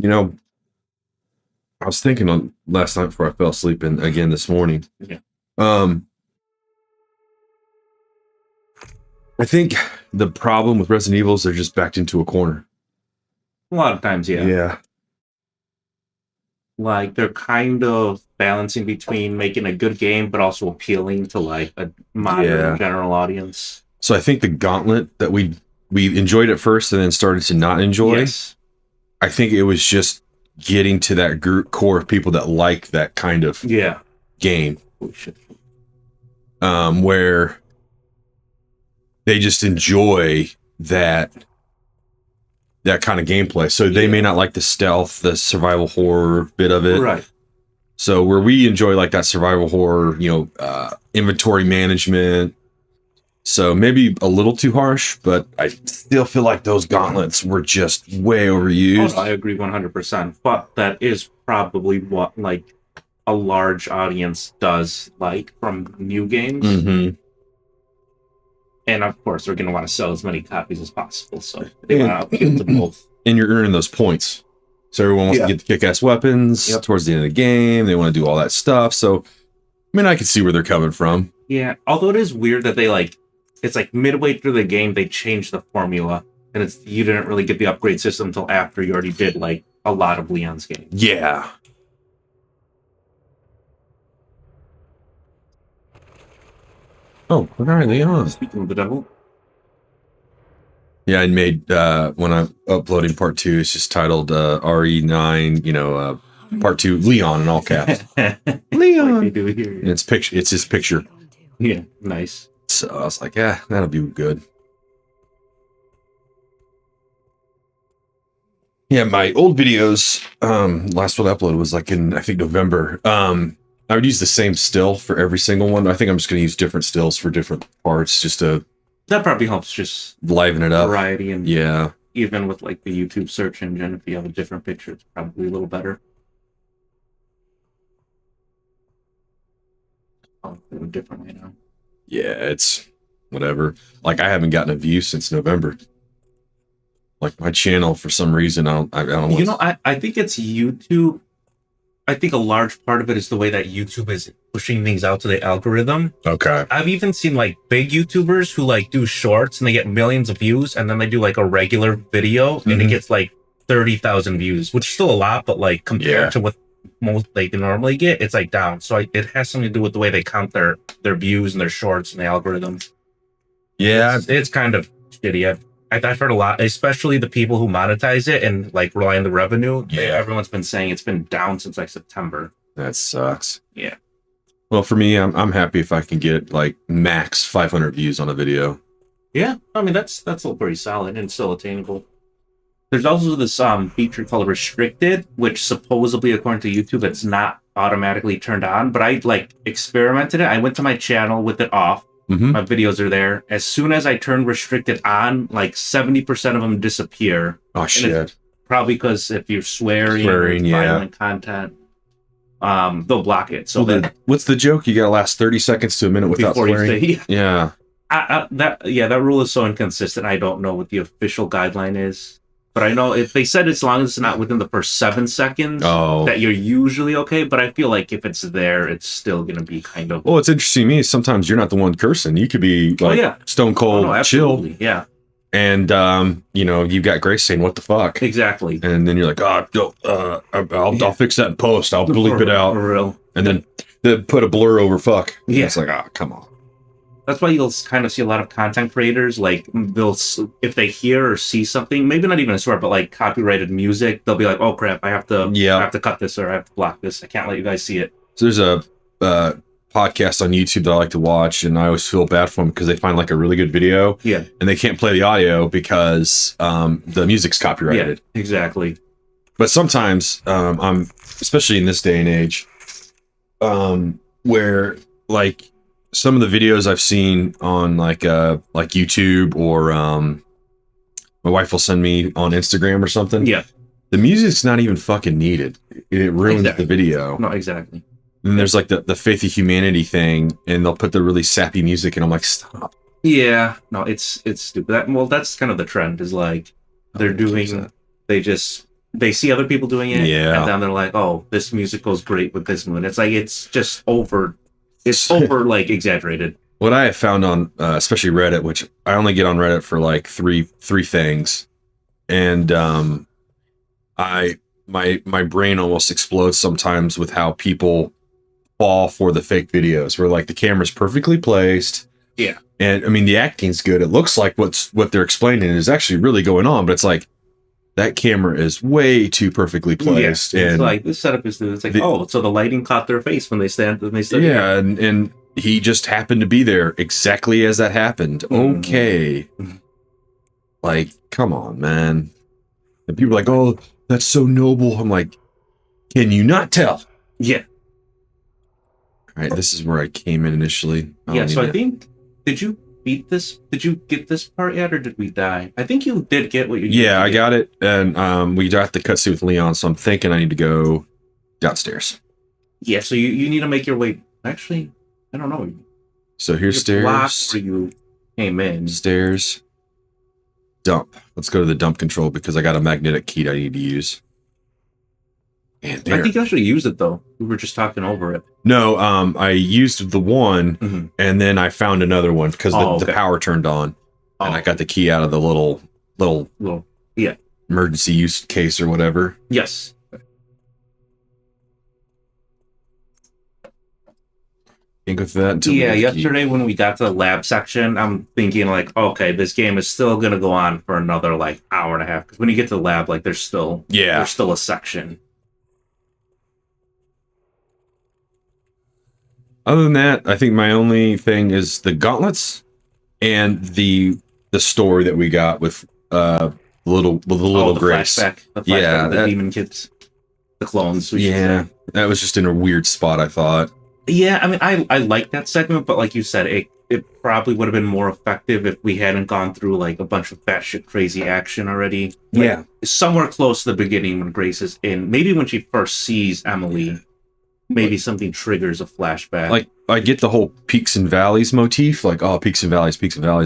You know, I was thinking on last night before I fell asleep, and again this morning. Yeah. I think the problem with Resident Evil is they're just backed into a corner. A lot of times, yeah. Yeah. Like they're kind of balancing between making a good game but also appealing to like a modern general audience. So I think the Gauntlet that we enjoyed at first and then started to not enjoy. Yes. I think it was just getting to that group core of people that like that kind of game. Oh, shit. Where they just enjoy that kind of gameplay. So they may not like the stealth, the survival horror bit of it. Right. So where we enjoy like that survival horror, inventory management. So maybe a little too harsh, but I still feel like those gauntlets were just way overused. Oh, I agree 100%. But that is probably what like a large audience does like from new games. Mm-hmm. And of course, they're going to want to sell as many copies as possible. So they want to appeal to both. And you're earning those points. So everyone wants to get the kick-ass weapons towards the end of the game. They want to do all that stuff. So, I mean, I can see where they're coming from. Yeah, although it is weird that it's like midway through the game, they changed the formula. And you didn't really get the upgrade system until after you already did like a lot of Leon's games. Yeah. Oh, all right, Leon. Speaking of the devil. Yeah, I made, when I'm uploading part 2, it's just titled RE9, part 2, Leon in all caps. Leon! Like they do here. And it's his picture. Yeah, nice. So I was like, yeah, that'll be good. Yeah, my old videos, last one I uploaded was like in, I think, November. I would use the same still for every single one. I think I'm just going to use different stills for different parts just to... That probably helps just liven it up. Variety and even with like the YouTube search engine, if you have a different picture, it's probably a little better. Oh, different right now. Yeah, it's whatever. Like I haven't gotten a view since November. Like my channel, for some reason, I don't. I think it's YouTube. I think a large part of it is the way that YouTube is pushing things out to the algorithm. Okay. I've even seen like big YouTubers who like do shorts and they get millions of views, and then they do like a regular video and it gets like 30,000 views, which is still a lot, but like compared to what most they normally get, it's like down. So it has something to do with the way they count their views and their shorts and the algorithm. Yeah, it's kind of shitty. I've heard a lot, especially the people who monetize it and like rely on the revenue. Yeah, everyone's been saying it's been down since like September. That sucks. Yeah. Well, for me, I'm happy if I can get like max 500 views on a video. Yeah, I mean that's still pretty solid and still attainable. There's also this feature called restricted, which supposedly, according to YouTube, it's not automatically turned on. But I like experimented it. I went to my channel with it off. My videos are there. As soon as I turn restricted on, like 70% of them disappear. Oh shit! Probably because if you're swearing violent content, they'll block it. So what's the joke? You gotta last 30 seconds to a minute without swearing. Yeah. That rule is so inconsistent. I don't know what the official guideline is. But I know if they said as long as it's not within the first 7 seconds, that you're usually okay. But I feel like if it's there, it's still going to be kind of... Well, it's interesting to me. Sometimes you're not the one cursing. You could be like stone cold chill. Yeah. And, you've got Grace saying, what the fuck? Exactly. And then you're like, I'll fix that in post. I'll bleep it out. For real. And then they put a blur over fuck. Yeah. It's like, come on. That's why you'll kind of see a lot of content creators, like, if they hear or see something, maybe not even a swear, but like copyrighted music, they'll be like, oh crap, I have to cut this, or I have to block this. I can't let you guys see it. So there's a podcast on YouTube that I like to watch, and I always feel bad for them because they find like a really good video. Yeah. And they can't play the audio because the music's copyrighted. Yeah, exactly. But sometimes, especially in this day and age, where like, some of the videos I've seen on like YouTube or my wife will send me on Instagram or something. Yeah. The music's not even fucking needed. It ruins the video. No, exactly. And there's like the Faith of Humanity thing, and they'll put the really sappy music, and I'm like, stop. Yeah. No, it's stupid. That's kind of the trend is like they just they see other people doing it, Yeah. and then they're like, "Oh, this music goes great with this moon." It's like it's just over. It's over like exaggerated. What I have found on especially Reddit, which I only get on Reddit for like three things, and my brain almost explodes sometimes with how people fall for the fake videos where like the camera's perfectly placed. Yeah. And I mean the acting's good. It looks like what they're explaining is actually really going on, but it's like that camera is way too perfectly placed. It's And like this setup is it's like, oh, so the lighting caught their face when they stood yeah, and he just happened to be there exactly as that happened. Okay. Like, come on, man. And people are like, oh, that's so noble. I'm like, can you not tell? Yeah. All right, this is where I came in initially. Yeah, so I think, did you beat this? Did you get this part yet, or did we die? I think you did get what you Yeah, I got it. And we got the cutscene with Leon, so I'm thinking I need to go downstairs. Yeah, so you need to make your way. Actually, I don't know. So here's Your block stairs. where you came in. Stairs. Dump. Let's go to the dump control because I got a magnetic key that I need to use. And I think you actually used it though. We were just talking over it. No, I used the one and then I found another one because the power turned on. And I got the key out of the little emergency use case or whatever. Yes. Can't go through that until yesterday when we got to the lab section, I'm thinking like, okay, this game is still gonna go on for another like hour and a half. Because when you get to the lab, like there's still a section. Other than that, I think my only thing is the gauntlets and the story that we got with the little Grace. Flashback, the demon kids, the clones. Yeah, that was just in a weird spot, I thought. Yeah, I mean, I like that segment, but like you said, it probably would have been more effective if we hadn't gone through like a bunch of batshit crazy action already. Yeah, somewhere close to the beginning when Grace is in, maybe when she first sees Emily. Maybe something triggers a flashback. Like, I get the whole peaks and valleys motif, like, oh, peaks and valleys,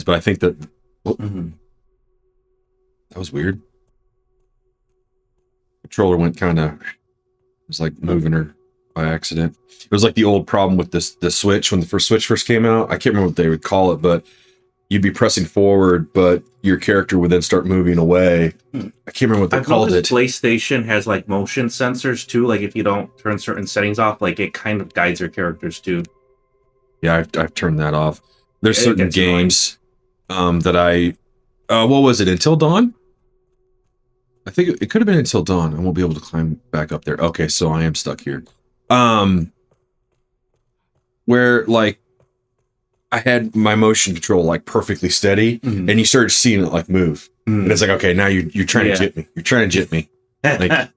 but I think that... that was weird. The controller went kind of... It was like moving her by accident. It was like the old problem with the Switch, when the Switch first came out. I can't remember what they would call it, but you'd be pressing forward, but your character would then start moving away. I can't remember what they called it. PlayStation has like motion sensors too. Like if you don't turn certain settings off, like it kind of guides your characters too. Yeah, I've turned that off. There's certain games that I... what was it? Until Dawn? I think it could have been Until Dawn. I won't be able to climb back up there. Okay, so I am stuck here. Where like I had my motion control like perfectly steady, and you started seeing it like move, and it's like, okay, now you're trying to jit me. You're trying to jit me. Like,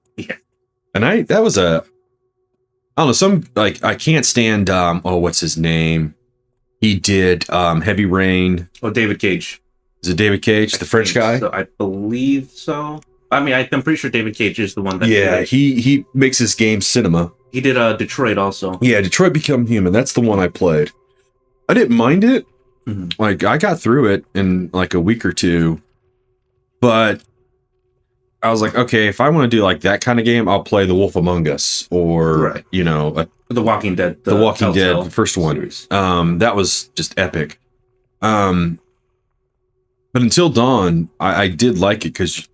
and that was I don't know, some like I can't stand what's his name? He did Heavy Rain. Oh, David Cage. Is it David Cage, the French guy? So, I believe so. I mean, I'm pretty sure David Cage is the one that... Yeah, he makes his game cinema. He did Detroit also. Yeah, Detroit Become Human. That's the one I played. I didn't mind it. Like, I got through it in like a week or two. But I was like, okay, if I want to do like that kind of game, I'll play The Wolf Among Us or, you know... The Walking Dead. The Walking Dead, the first one. Series. That was just epic. But Until Dawn, I did like it because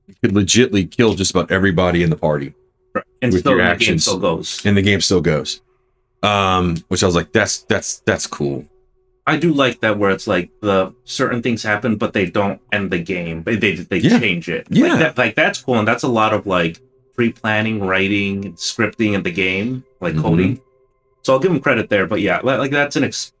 you could legitly kill just about everybody in the party. Right. And with still, your the actions. game still goes. And the game still goes. Which I was like, that's cool. I do like that where it's like the certain things happen, but they don't end the game. They change it. Yeah. Like that's cool. And that's a lot of like pre-planning, writing, scripting in the game, like coding. So I'll give him credit there. But yeah, like that's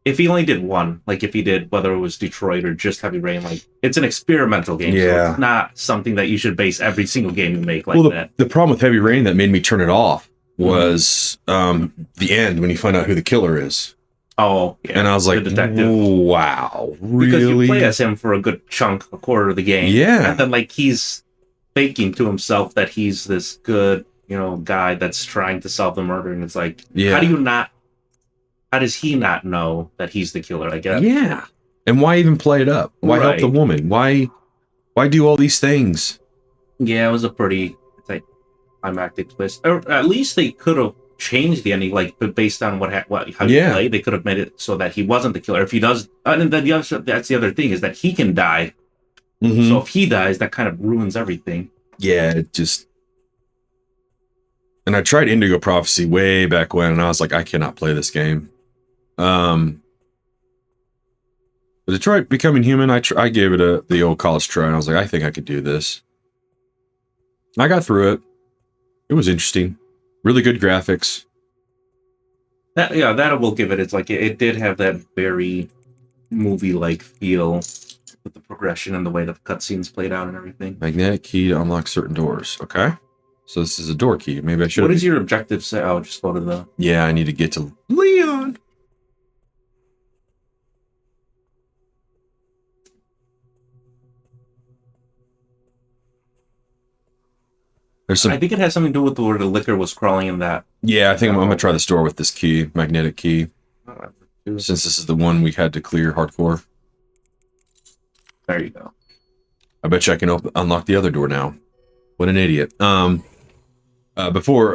if he only did one, like if he did whether it was Detroit or just Heavy Rain, like it's an experimental game. Yeah. So it's not something that you should base every single game you make like that. The problem with Heavy Rain that made me turn it off was the end when you find out who the killer is. Oh, yeah. And I was like, wow, really? Because you play as him for a good chunk, a quarter of the game. Yeah. And then like he's faking to himself that he's this good, guy that's trying to solve the murder. And it's like, how does he not know that he's the killer? I guess. Yeah. And why even play it up? Why help the woman? Why do all these things? Yeah, it was a pretty like climactic twist. Or at least they could have changed the ending, like but based on what how you Yeah. play. They could have made it so that he wasn't the killer. If he does, and then the other that's the other thing is that he can die. So Hmm. if he dies, that kind of ruins everything. Yeah, it just. And I tried Indigo Prophecy way back when, and I was like, I cannot play this game. But Detroit Becoming Human, I gave it the old college try, and I was like, I think I could do this. I got through it. It was interesting. Really good graphics. That yeah, that will give it. It's like it did have that very movie-like feel with the progression and the way the cutscenes played out and everything. Magnetic key to unlock certain doors. Okay. So this is a door key. Maybe I should. What is your objective say? Oh, just go to the. Yeah, I need to get to Leon. There's some. I think it has something to do with where the liquor was crawling in that. Yeah, I think I'm gonna try the store with this key, magnetic key, There since this is the one we had to clear hardcore. you go. I bet you I can unlock the other door now. What an idiot. Before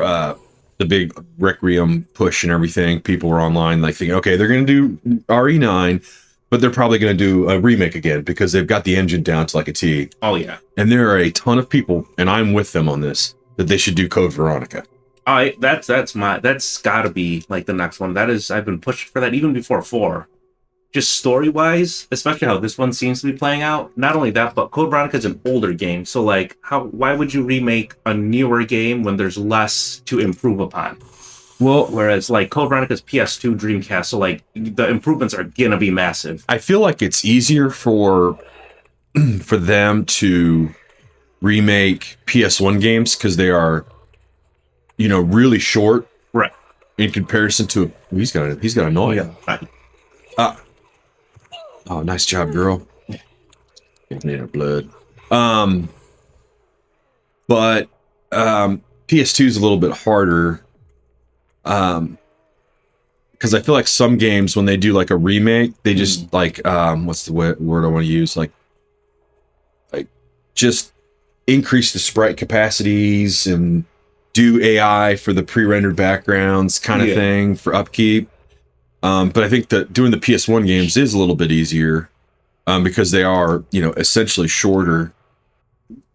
the big Requiem push and everything, people were online like thinking, okay, they're gonna do RE9, but they're probably gonna do a remake again because they've got the engine down to like a T. Oh yeah. And there are a ton of people, and I'm with them on this, that they should do Code Veronica. That's gotta be like the next one. That is I've been pushing for that even before 4. Just story wise, especially how this one seems to be playing out. Not only that, but Code Veronica is an older game. So like why would you remake a newer game when there's less to improve upon? Well, Whereas like Code Veronica's PS2 Dreamcast, so like the improvements are gonna be massive. I feel like it's easier for them to remake PS1 games because they are, really short, Right. in comparison to. He's got a noise. Yeah. Right. Oh, nice job, girl. Getting in her blood. But PS2 is a little bit harder. Because I feel like some games when they do like a remake, they just like what's the word I want to use? Like just increase the sprite capacities and do AI for the pre-rendered backgrounds kind of Yeah. thing for upkeep. But I think that doing the PS1 games is a little bit easier because they are, essentially shorter.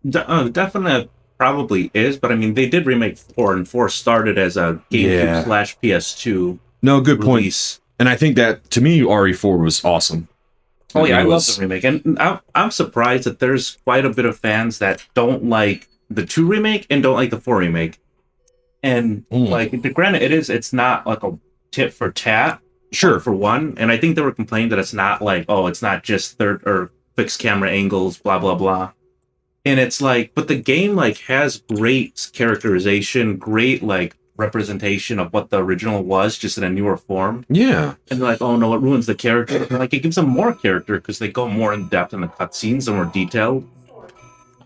Definitely probably is, but I mean they did remake 4, and 4 started as a Yeah. GameCube / PS2 No, good point. release. And I think that to me, RE4 was awesome. Oh yeah, I It love was- the remake, and I'm surprised that there's quite a bit of fans that don't like the 2 remake and don't like the 4 remake. And like, granted, it's not like a tit for tat, Sure. for one. And I think they were complaining that it's not like, oh, it's not just third or fixed camera angles, blah blah blah. And it's like, but the game like has great characterization, great like representation of what the original was, just in a newer form. Yeah. And they're like, oh no, it ruins the character. Like it gives them more character because they go more in depth in the cutscenes and more detailed.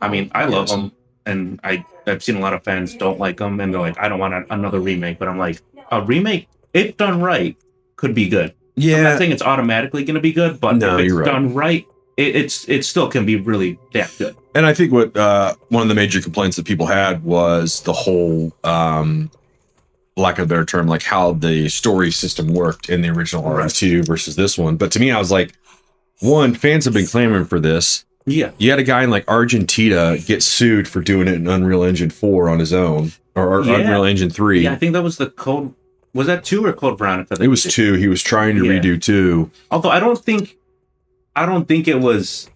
I mean, I love Yes. them, and I've seen a lot of fans don't like them, and they're like, I don't want another remake. But I'm like, a remake, if done right, could be good. I'm not Yeah. saying it's automatically going to be good, but No, if it's you're right. done right, it still can be really damn good. And I think what one of the major complaints that people had was the whole, lack of a better term, like how the story system worked in the original RE2 versus this one. But to me, I was like, one, fans have been clamoring for this. Yeah, You had a guy in like Argentina get sued for doing it in Unreal Engine 4 on his own, or Yeah. Unreal Engine 3. yeah. I think that was the code. Was that 2 or Code Veronica? It was 2. He was trying to Yeah. redo 2. Although I don't think it was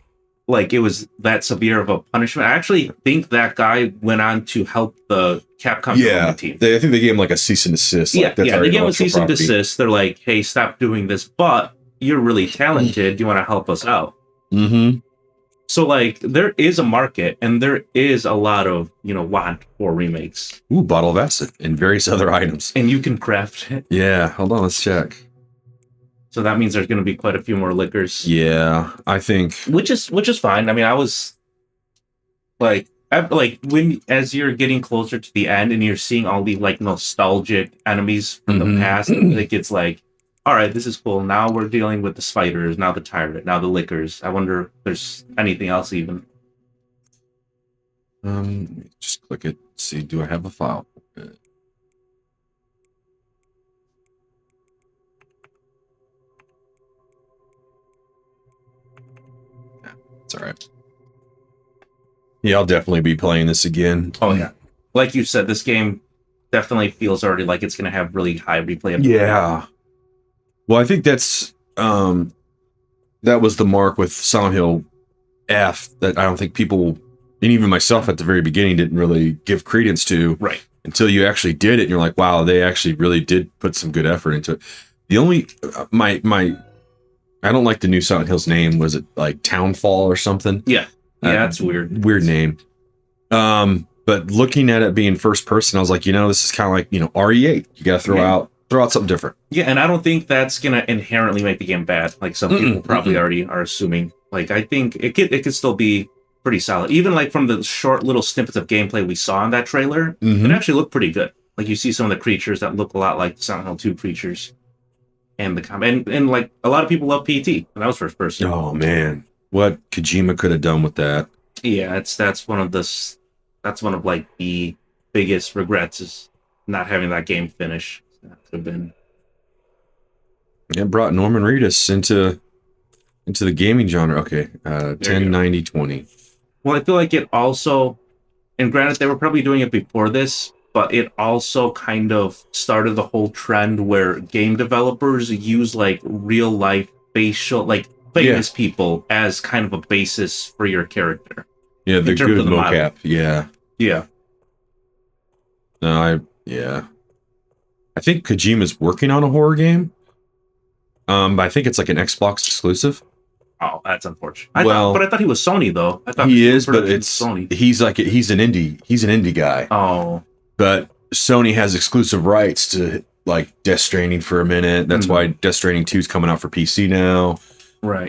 like it was that severe of a punishment. I actually think that guy went on to help the Capcom Yeah, development team. I think they gave him like a cease and desist. Like, Yeah. our They gave him a intellectual cease and property. desist. They're like, "Hey, stop doing this, but you're really talented. Do you want to help us out?" Mm-hmm. So like, there is a market, and there is a lot of want for remakes, Ooh, bottle of acid and various other items. and you can craft it. Yeah, hold on, let's check. So that means there's going to be quite a few more liquors. Yeah, I think. which is fine. I mean, I was like when as you're getting closer to the end and you're seeing all the like nostalgic enemies from Mhm. the past, it gets like, all right, this is cool. Now we're dealing with the spiders, now the tyrant, now the liquors. I wonder if there's anything else even. Let me just click it. See, do I have a file? It's all right. Yeah, I'll definitely be playing this again. Oh yeah, like you said, this game definitely feels already like it's going to have really high replayability. Yeah. Well, I think that was the mark with Silent Hill F that I don't think people, and even myself at the very beginning, didn't really give credence to. Right. Until you actually did it, and you're like, wow, they actually really did put some good effort into it. The only my I don't like the new Silent Hill's name. Was it like Townfall or something? Yeah. Yeah, that's weird. Weird name. But looking at it being first person, I was like, this is kind of like, RE8. You got to throw out something different. Yeah, and I don't think that's gonna inherently make the game bad. Like some people probably already are assuming. Like I think it could still be pretty solid. Even like from the short little snippets of gameplay we saw in that trailer, it actually looked pretty good. Like you see some of the creatures that look a lot like Silent Hill 2 creatures. And and like a lot of people love PT, and that was first person. Oh man. What Kojima could have done with that. Yeah, that's one of like the biggest regrets is not having that game finish. That could have been. It brought Norman Reedus into the gaming genre. Okay, 10, 90, 20. Well, I feel like it also, and granted, they were probably doing it before this, but it also kind of started the whole trend where game developers use like real life facial, like famous people as kind of a basis for your character. Yeah, the good mocap. Yeah. Yeah. No, I think Kojima's working on a horror game. But I think it's like an Xbox exclusive. Oh, that's unfortunate. But I thought he was Sony though. I thought he is, but it's Sony. He's an indie guy. Oh. But Sony has exclusive rights to like Death Stranding for a minute. That's why Death Stranding 2 is coming out for PC now. Right.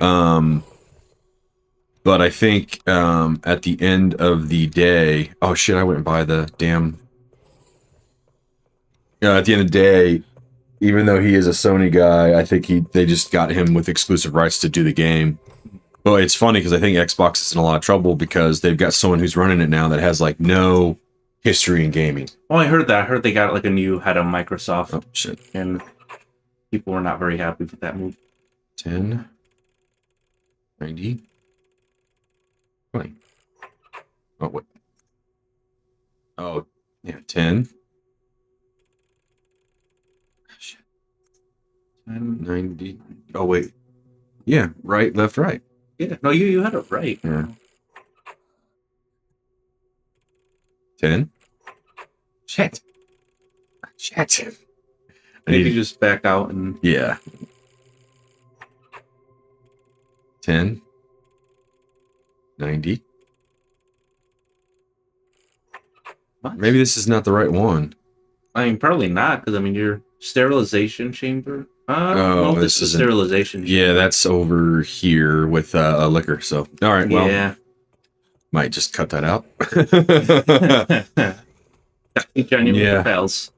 But I think at the end of the day, oh shit, I went and buy the damn. At the end of the day, even though he is a Sony guy, I think they just got him with exclusive rights to do the game. But it's funny because I think Xbox is in a lot of trouble because they've got someone who's running it now that has like no history in gaming. Oh, I heard that. I heard they got like a new head of Microsoft. Oh shit! And people were not very happy with that move. 10, 90, 20. Oh what? Oh yeah, 10. 90. Oh wait. Yeah, right, left, right. Yeah. No, you had it right. Yeah. 10. Shit. Maybe just back out and yeah. 10. 90. What? Maybe this is not the right one. I mean, probably not, because I mean, your sterilization chamber. Oh, this is sterilization. Yeah, that's over here with a liquor. So, all right, well, yeah, might just cut that out. Genuine fails.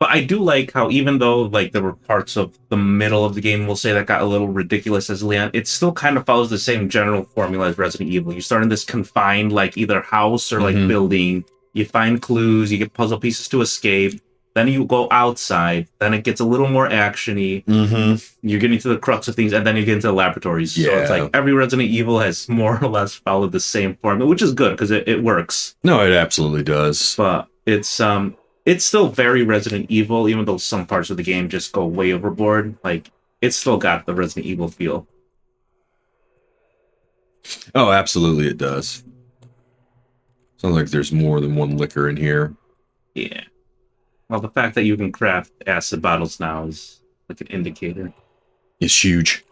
But I do like how even though like there were parts of the middle of the game, we'll say that got a little ridiculous as Leon, it still kind of follows the same general formula as Resident Evil. You start in this confined like either house or like building. You find clues, you get puzzle pieces to escape. Then you go outside. Then it gets a little more actiony. You're getting to the crux of things, and then you get into the laboratories. Yeah. So it's like every Resident Evil has more or less followed the same formula, which is good because it works. No, it absolutely does. But it's still very Resident Evil, even though some parts of the game just go way overboard. Like, it's still got the Resident Evil feel. Oh, absolutely it does. Sounds like there's more than one liquor in here. Yeah. Well, the fact that you can craft acid bottles now is like an indicator. It's huge.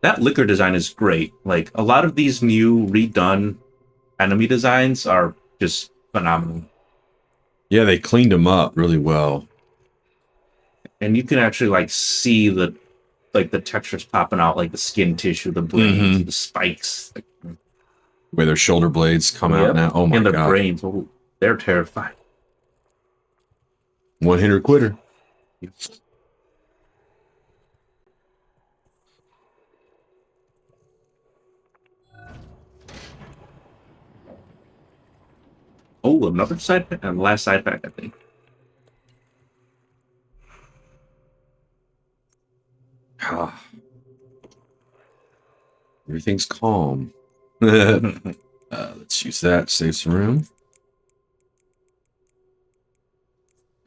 That liquor design is great. Like, a lot of these new redone enemy designs are just phenomenal. Yeah, they cleaned them up really well. And you can actually like see the textures popping out, like the skin tissue, the brains, the spikes. Like, where their shoulder blades come out now. Oh my god. And their brains, they're terrifying. One hitter quitter. Oh, another side pack, and last side pack, I think. Everything's calm. Let's use that. Save some room.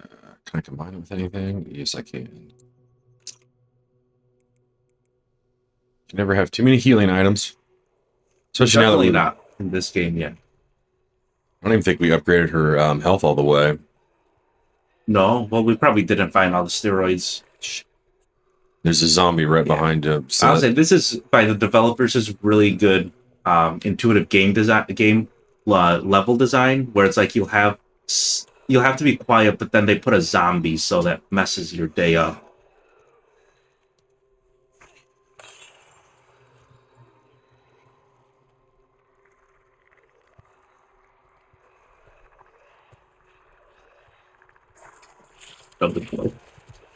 Can I combine it with anything? Yes, I can. You never have too many healing items. Especially Definitely now that not in this game yet. I don't even think we upgraded her health all the way. No, well, we probably didn't find all the steroids. There's a zombie right Yeah. behind him. So I'll say this is by the developers is really good, intuitive game design, level design, where it's like you'll have to be quiet, but then they put a zombie so that messes your day up.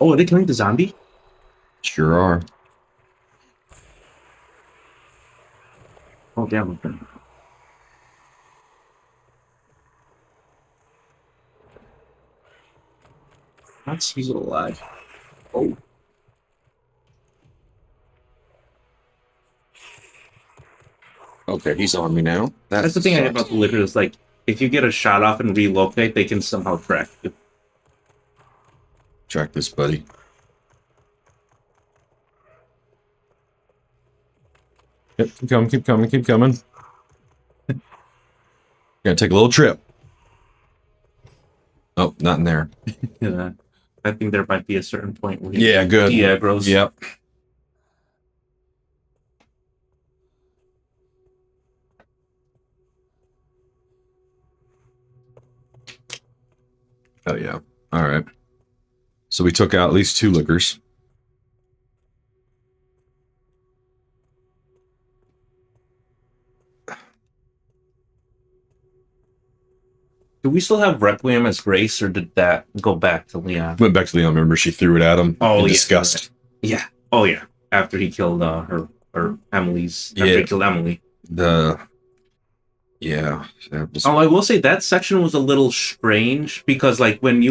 Oh, are they killing the zombie? sure are. Oh, damn. That's he's alive. Oh. Okay, he's on me now. That's the thing I hate about the liquor is like if you get a shot off and relocate, they can somehow track you. Track this, buddy. Yep, keep coming, keep coming, keep coming. Gotta take a little trip. Oh, not in there. Yeah. I think there might be a certain point where Yeah, good. de-aggroes. Yep. Oh yeah. All right. So we took out at least 2 liquors. Do we still have Requiem as Grace, or did that go back to Leon? Went back to Leon. Remember, she threw it at him. Oh, in yeah. disgust. Yeah. Oh, yeah. After he killed her Emily's. After Yeah. he killed Emily. Yeah. That was- Oh, I will say that section was a little strange because, like, when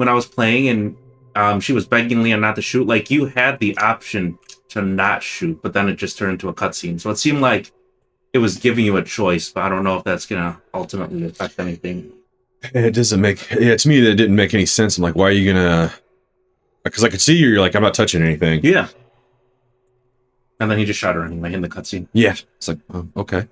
I was playing and she was begging Leon not to shoot, like, you had the option to not shoot, but then it just turned into a cutscene. So it seemed like it was giving you a choice, but I don't know if that's gonna ultimately affect anything. It doesn't make. Yeah, to me, that didn't make any sense. I'm like, why are you gonna? Because I could see you're like, I'm not touching anything. Yeah. And then he just shot her anyway in the cutscene. Yeah. It's like, oh, okay.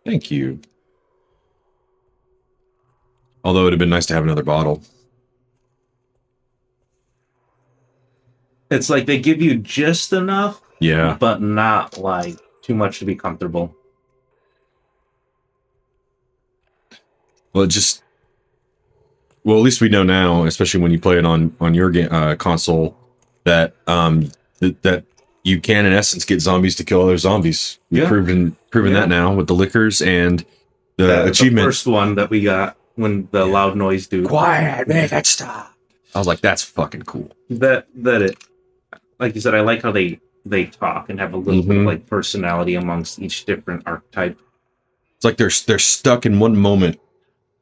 Thank you. Although it'd have been nice to have another bottle. It's like they give you just enough, Yeah. but not like too much to be comfortable. Well, at least we know now, especially when you play it on your game console, that that you can in essence get zombies to kill other zombies. We've Yeah. proven Yeah. that now with the lickers and the achievement. The first one that we got when the loud noise dude. Quiet, make it stop. I was like, that's fucking cool. That it, like you said, I like how they talk and have a little bit of like personality amongst each different archetype. It's like they're stuck in one moment.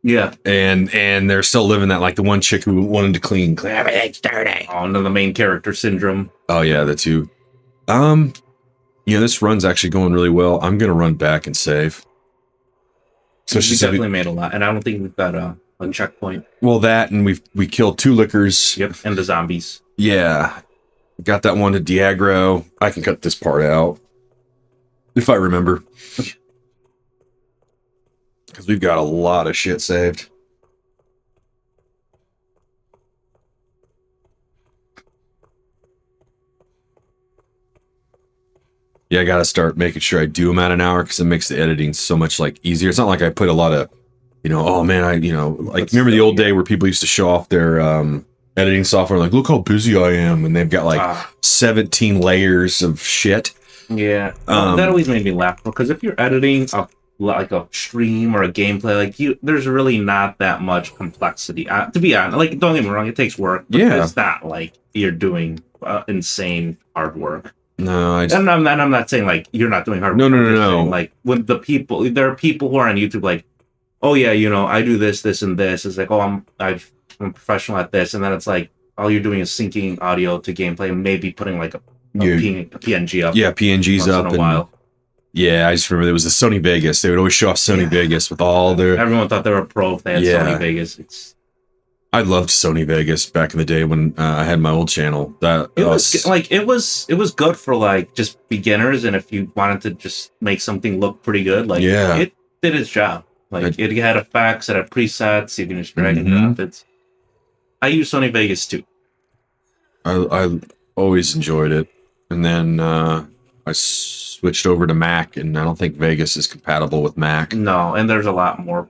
Yeah. And they're still living that, like the one chick who wanted to clean everything's dirty. Oh, and then the main character syndrome. Oh yeah, the two. This run's actually going really well. I'm gonna run back and save. So We she definitely made a lot, and I don't think we've got a checkpoint. well, that and we killed 2 liquors. Yep, and the zombies. Yeah, got that one to Diagro. I can cut this part out if I remember, because we've got a lot of shit saved. Yeah, I gotta start making sure I do them at an hour because it makes the editing so much like easier. It's not like I put a lot of, oh man, like remember the old day where people used to show off their editing software, like look how busy I am, and they've got like 17 layers of shit. Yeah, that always made me laugh because if you're editing a stream or a gameplay, there's really not that much complexity. To be honest, like don't get me wrong, it takes work, but Yeah. it's not like you're doing insane hard work. No, And I'm not saying like you're not doing hard No, work. no, I'm no, just no. saying, like when there are people who are on YouTube like, oh yeah, I do this, and this. It's like, oh, I'm a professional at this, and then it's like all you're doing is syncing audio to gameplay, and maybe putting like a PNG up. Yeah, PNGs once up in a while. Yeah, I just remember there was the Sony Vegas. They would always show off Sony Vegas with all their. Everyone thought they were pro if they had Sony Vegas. I loved Sony Vegas back in the day when I had my old channel. It was good for like just beginners, and if you wanted to just make something look pretty good, it did its job. Like it had effects, it had presets, you can just drag and drop. I use Sony Vegas too. I always enjoyed it, and then I switched over to Mac, and I don't think Vegas is compatible with Mac. No, and there's a lot more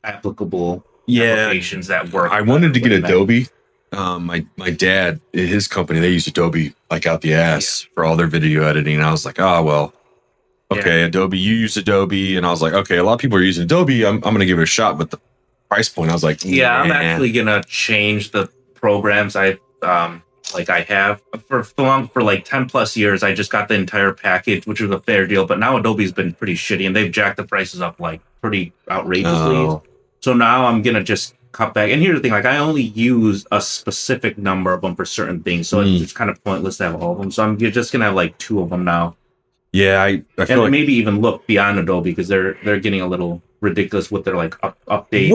applicable applications that work. I wanted to get Adobe. My dad, his company, they used Adobe like out the ass for all their video editing. I was like, oh well, okay, Adobe, you use Adobe, and I was like, okay, a lot of people are using Adobe. I'm gonna give it a shot, but the price point, I was like, I'm actually gonna change the programs I have for like 10 plus years. I just got the entire package, which was a fair deal, but now Adobe's been pretty shitty and they've jacked the prices up like pretty outrageously. So now I'm gonna just cut back. And here's the thing, like I only use a specific number of them for certain things, so it's kind of pointless to have all of them. So I'm just gonna have like 2 of them now. Yeah, I feel and maybe even look beyond Adobe because they're getting a little ridiculous with their like updates.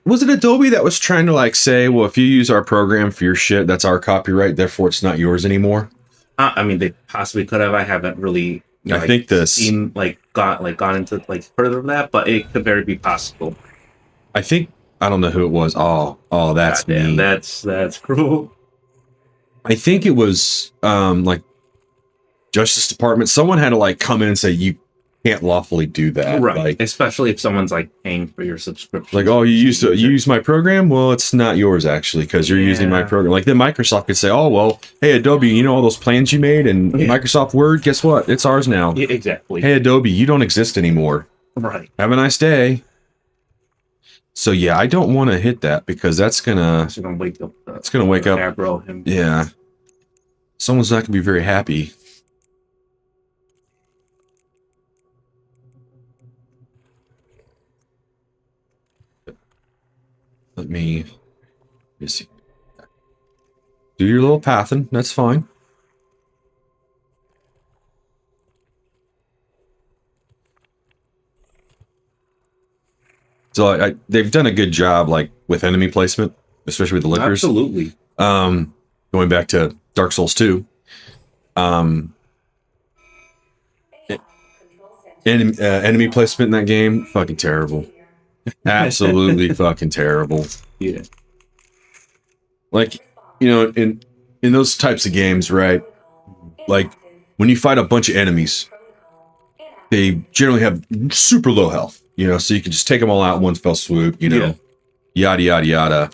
Was it Adobe that was trying to like say, well, if you use our program for your shit, that's our copyright, therefore it's not yours anymore? I mean, they possibly could have. I haven't really. I think this seen gone into like further than that, but it could very be possible. I don't know who it was. Oh, that's me. That's cruel. I think it was like Justice Department. Someone had to like come in and say you can't lawfully do that, right? Like, especially if someone's like paying for your subscription. Like, oh, you use my program? Well, it's not yours actually because you're using my program. Like then Microsoft could say, oh well, hey Adobe, you know all those plans you made and Microsoft Word, guess what? It's ours now. Yeah, exactly. Hey Adobe, you don't exist anymore. Right. Have a nice day. So yeah, I don't want to hit that because that's gonna wake up. It's gonna wake up. Aggro him. Yeah. Someone's not gonna be very happy. Let me see. Do your little pathing. That's fine. So they've done a good job, like with enemy placement, especially with the lickers. Absolutely. Going back to Dark Souls 2. Enemy placement in that game, fucking terrible. Absolutely fucking terrible. Yeah. Like, in those types of games, right? Like when you fight a bunch of enemies, they generally have super low health, so you can just take them all out in one fell swoop, yada, yada, yada.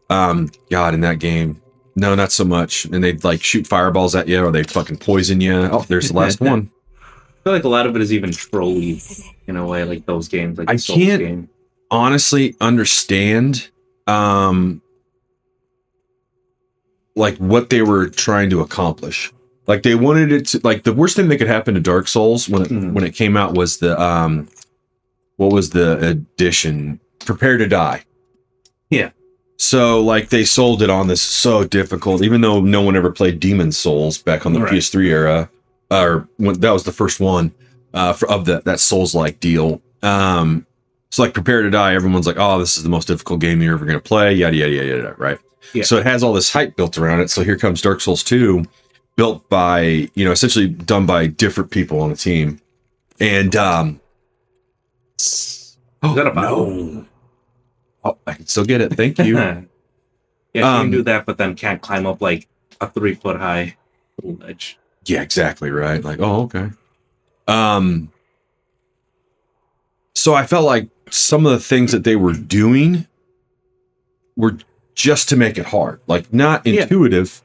God, in that game, no, not so much. And they'd like shoot fireballs at you or they fucking poison you. Oh, there's the last one. I feel like a lot of it is even trolly in a way, like those games. Like I can't honestly understand like what they were trying to accomplish. Like they wanted it to, like the worst thing that could happen to Dark Souls when it came out was the what was the edition? Prepare to Die. Yeah. So like they sold it on this so difficult, even though no one ever played Demon's Souls back on the PS3 era, or when that was the first one of that Souls-like deal. So like Prepare to Die, everyone's like, oh, this is the most difficult game you're ever going to play, yada, yada, yada, yada, right? Yeah. So it has all this hype built around it. So here comes Dark Souls 2, built by, essentially done by different people on the team. And, is that a bottle? No. Oh, I can still get it. Thank you. Yeah, you can do that, but then can't climb up like a 3-foot high ledge. Yeah, exactly right. Like, oh, okay. So I felt like some of the things that they were doing were just to make it hard, like not intuitive,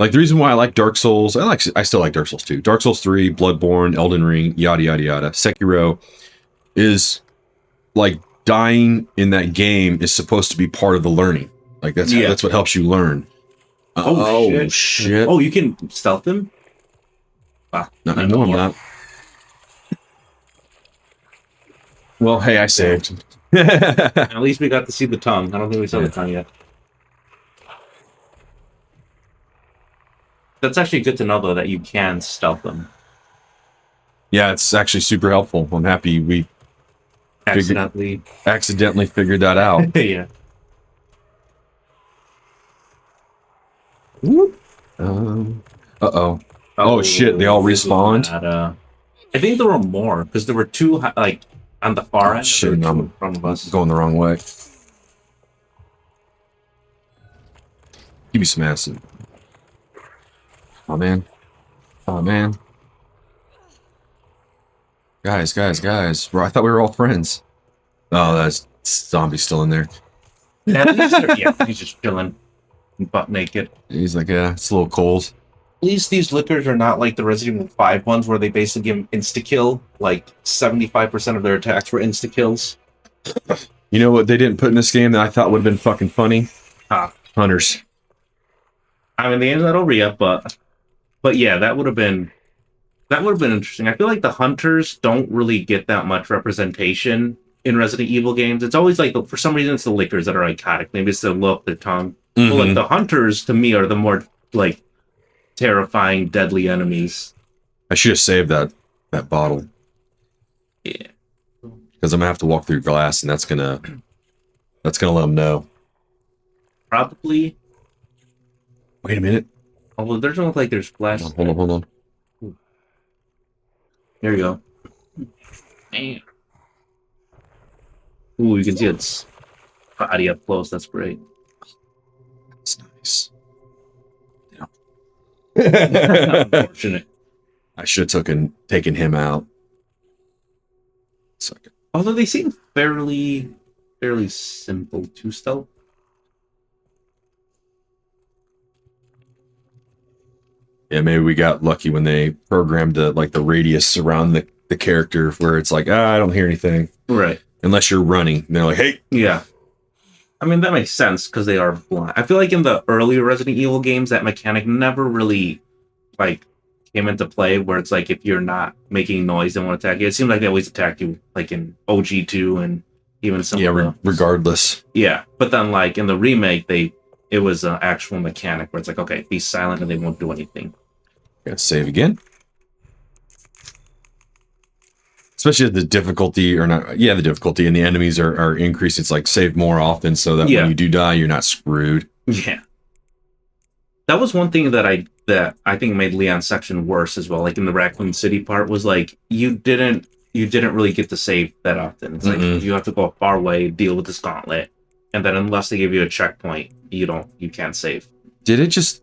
Like the reason why I like Dark Souls, I still like Dark Souls 2. Dark Souls 3, Bloodborne, Elden Ring, yada yada yada. Sekiro is like dying in that game is supposed to be part of the learning. Like that's what helps you learn. Oh, shit. Oh, you can stealth him? Wow. No, I'm not. Well, hey, I saved. At least we got to see the tongue. I don't think we saw the tongue yet. That's actually good to know, though, that you can stealth them. Yeah, it's actually super helpful. I'm happy we accidentally figured that out. Yeah. Uh-oh. Oh, shit, they all respawned? I think there were more, because there were two, like, on the far end. Shit, I'm in front of us. Going the wrong way. Give me some acid. Oh, man. Oh, man. Guys. Bro, I thought we were all friends. Oh, that's zombie still in there. Yeah, he's just chilling, butt naked. He's like, yeah, it's a little cold. At least these lickers are not like the Resident Evil 5 ones where they basically give them insta-kill. Like, 75% of their attacks were insta-kills. You know what they didn't put in this game that I thought would have been fucking funny? Hunters. I mean, the game's not over yet, but yeah, that would have been interesting. I feel like the hunters don't really get that much representation in Resident Evil games. It's always like, for some reason, it's the lickers that are iconic. Maybe it's the look, the tongue. But like the hunters, to me, are the more like terrifying, deadly enemies. I should have saved that bottle. Yeah, because I'm gonna have to walk through glass, and that's gonna let them know. Probably. Wait a minute. Although there doesn't look like there's glass. Hold on. There you go. Damn. Ooh, you can see its body up close. That's great. That's nice. Yeah. Unfortunate. I should have taken him out. Second. Although they seem fairly simple to stealth. Yeah, maybe we got lucky when they programmed the radius around the character where it's like, I don't hear anything. Right. Unless you're running. And they're like, hey. Yeah. I mean, that makes sense because they are blind. I feel like in the earlier Resident Evil games, that mechanic never really, like, came into play where it's like, if you're not making noise, they won't attack you. It seemed like they always attack you, like in OG2 and even some of the... regardless. Yeah. But then, like, in the remake, it was an actual mechanic where it's like, okay, be silent and they won't do anything. Gotta save again. Especially the difficulty, the difficulty and the enemies are increased. It's like save more often so that when you do die, you're not screwed. Yeah. That was one thing that I think made Leon's section worse as well. Like in the Raccoon City part was like, you didn't really get to save that often. It's like you have to go a far away, deal with this gauntlet. And then unless they give you a checkpoint, you can't save. Did it just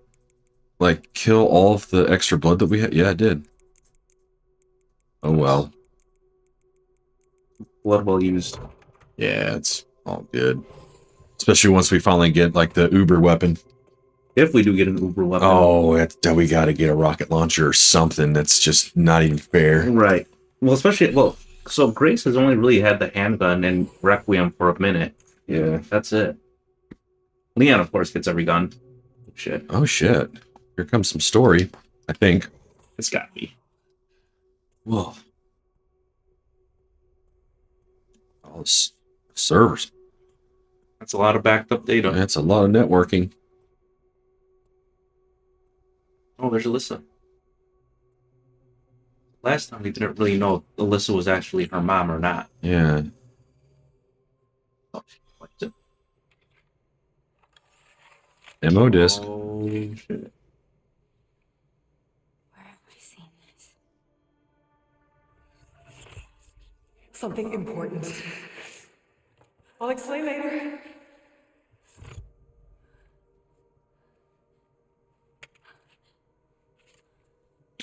like kill all of the extra blood that we had? Yeah, it did. Oh well. Blood well used. Yeah, it's all good. Especially once we finally get like the Uber weapon. If we do get an Uber weapon. Oh, we got to get a rocket launcher or something. That's just not even fair. Right. Well, so Grace has only really had the handgun and Requiem for a minute. Yeah. That's it. Leon, of course, gets every gun. Shit. Oh, shit. Here comes some story, I think. It's gotta be. Whoa. All this servers. That's a lot of backed up data. That's a lot of networking. Oh, there's Alyssa. Last time we didn't really know if Alyssa was actually her mom or not. Yeah. Oh, what's it? Ammo disc. Oh, shit. Where have I seen this? Something important. I'll explain later.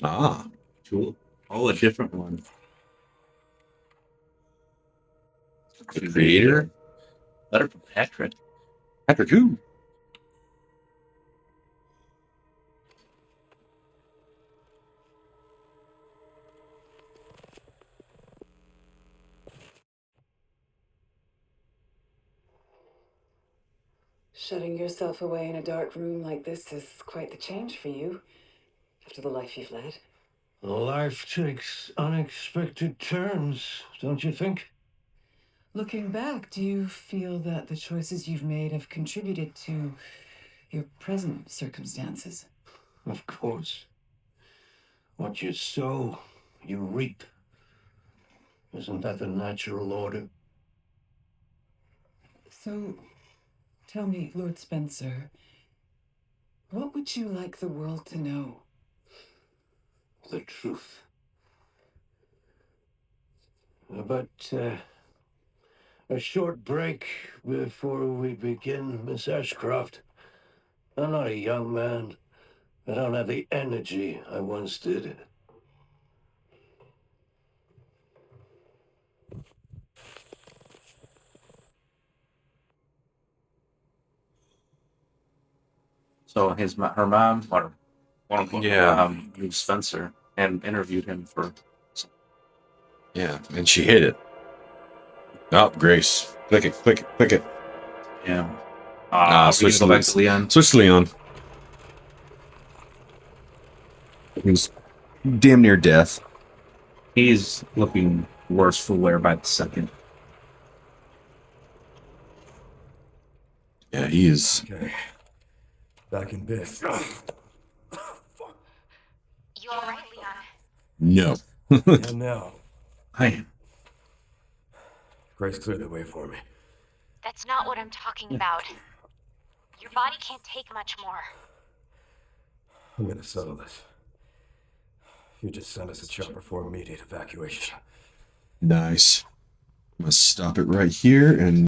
Ah. Cool. Oh, a different one. The creator? Letter from Patrick. Patrick who? Shutting yourself away in a dark room like this is quite the change for you, after the life you've led. Life takes unexpected turns, don't you think? Looking back, do you feel that the choices you've made have contributed to your present circumstances? Of course. What you sow, you reap. Isn't that the natural order? So, tell me, Lord Spencer, what would you like the world to know? The truth. But, a short break before we begin, Miss Ashcroft. I'm not a young man. I don't have the energy I once did. So her mom, or one of them, Yeah. knew Spencer and interviewed him for. Yeah, and she hit it. Oh, Grace. Click it, click it, click it. Yeah. Ah, We're switch gonna go back to to Leon. Switch to Leon. He's damn near death. He's looking worse for wear by the second. Yeah, he is. Okay. Back in bed. You alright, Leon? No. And now, Hi. Grace, clear the way for me. That's not what I'm talking about. Your body can't take much more. I'm gonna settle this. You just send us a chopper for immediate evacuation. Nice. I'm gonna stop it right here and